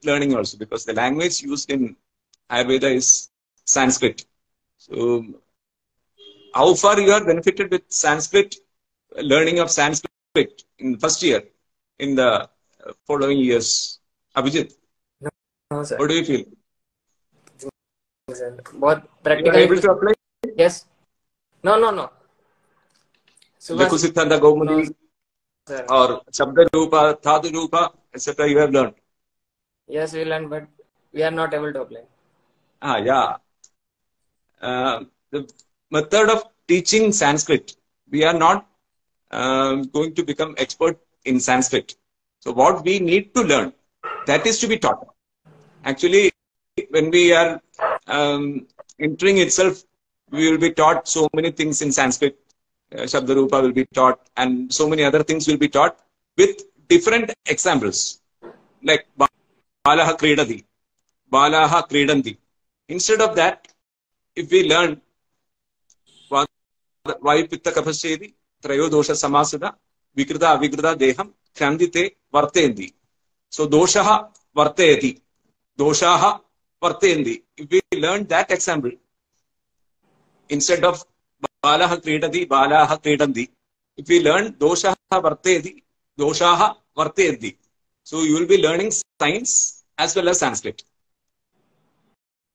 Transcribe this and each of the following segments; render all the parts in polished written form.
learning also, because the language used in Ayurveda is Sanskrit. So how far you are benefited with Sanskrit, learning of Sanskrit in first year, in the following years? Abhijit, No, sir. what do you feel? Sir. Both You are practically. able to apply? Yes. No. Lekhu Subhash, Siddhanta no, Kaumudi sir. or Shabda Rupa, Dhatu Rupa, etc. you have learned? Yes, we learn, but we are not able to apply. Yeah. The method of teaching Sanskrit, we are not going to become expert in Sanskrit. So what we need to learn, that is to be taught. Actually, when we are entering itself, we will be taught so many things in Sanskrit. Shabdarupa will be taught, and so many other things will be taught with different examples, like Balaha Kridati, Balaha Kridanti. Instead of that, if we learn Vayu-Pitta Kapasedi, Trayodosha Samasada, Vikrita Avikrita Deham, Khandite Vartendi. So Doshaha Varteti, Doshaha Vartendi. If we learn that example, instead of Balaha Kridati, Balaha Kridanti, if we learn Doshaha Varteti, Doshaha Vartendi. So you will be learning science as well as Sanskrit.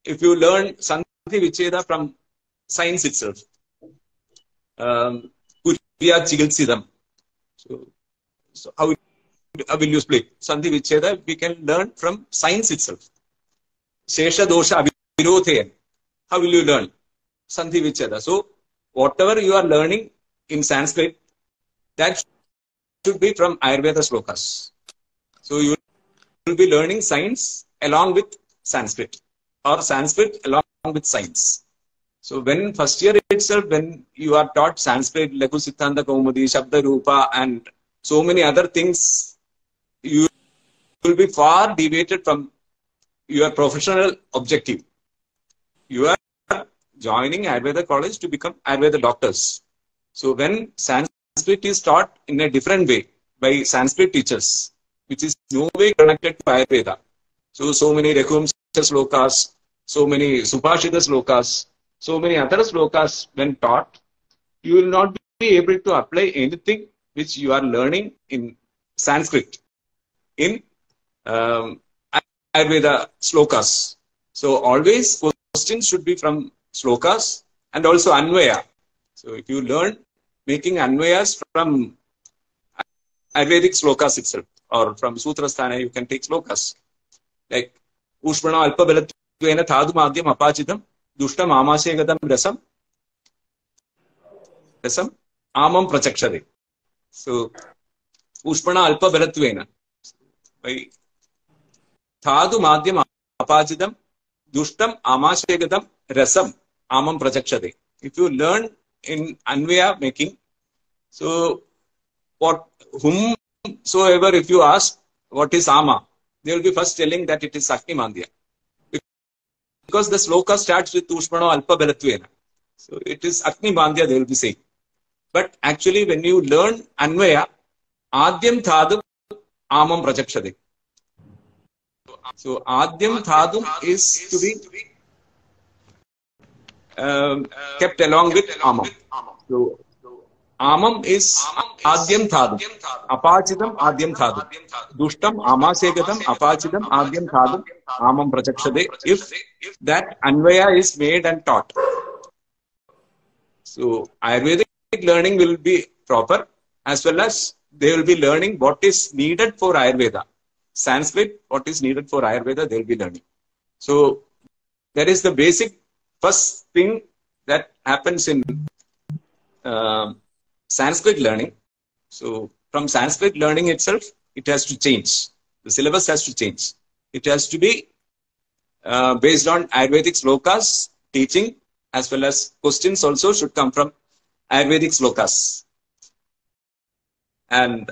If you learn Sandhi Vicheda from science itself, Kuriya Chigilsidam. So how will you split? Sandhi Vicheda, we can learn from science itself. Shesha Dosha Avirodhe. How will you learn? Sandhi Vicheda. So whatever you are learning in Sanskrit, that should be from Ayurveda slokas. So you will be learning science along with Sanskrit, or Sanskrit along with science. So when first year itself, when you are taught Sanskrit, Lekhu Siddhanta Kaumudi, Shabda Rupa, and so many other things, you will be far deviated from your professional objective. You are joining Ayurveda college to become Ayurveda doctors. So when Sanskrit is taught in a different way by Sanskrit teachers, which is no way connected to Ayurveda. So many Raghuvamsha slokas, so many Subhashita slokas, so many other slokas when taught, you will not be able to apply anything which you are learning in Sanskrit in Ayurveda slokas. So always questions should be from slokas and also Anvaya. So if you learn making Anvayas from Ayurvedic slokas itself, or from Sutrasthana, you can take slokas. Like Ushmana Alpa Belatvena Thadu Madhyam Apachitam Dushtam Amashegadam Rasam Amam Prachakshade. So Ushmana Alpa Belatvena by Thadu Madhyam Apachitam Dushtam Amashegadam Rasam Amam Prachakshade. If you learn in Anvaya making, so whomsoever if you ask what is Ama, they will be first telling that it is Sakti Mandya. Because the sloka starts with Ushmano Alpa Belatvena. So it is Agni Mandya, they will be saying. But actually when you learn Anvaya, Adyam Thadum Amam Prajakshade. So Adyam Thadum is to be kept along with Amam. So Amam is Adyam Thadum. Apachitam Adyam Thadum. Dushtam Amasegatam Apachitam Adyam Thadum Amam Prachakshade. If that Anvaya is made and taught. So Ayurvedic learning will be proper, as well as they will be learning what is needed for Ayurveda. Sanskrit, what is needed for Ayurveda, they will be learning. So that is the basic first thing that happens in Sanskrit learning. So from Sanskrit learning itself, it has to change. The syllabus has to change. It has to be based on Ayurvedic slokas, teaching, as well as questions also should come from Ayurvedic slokas. And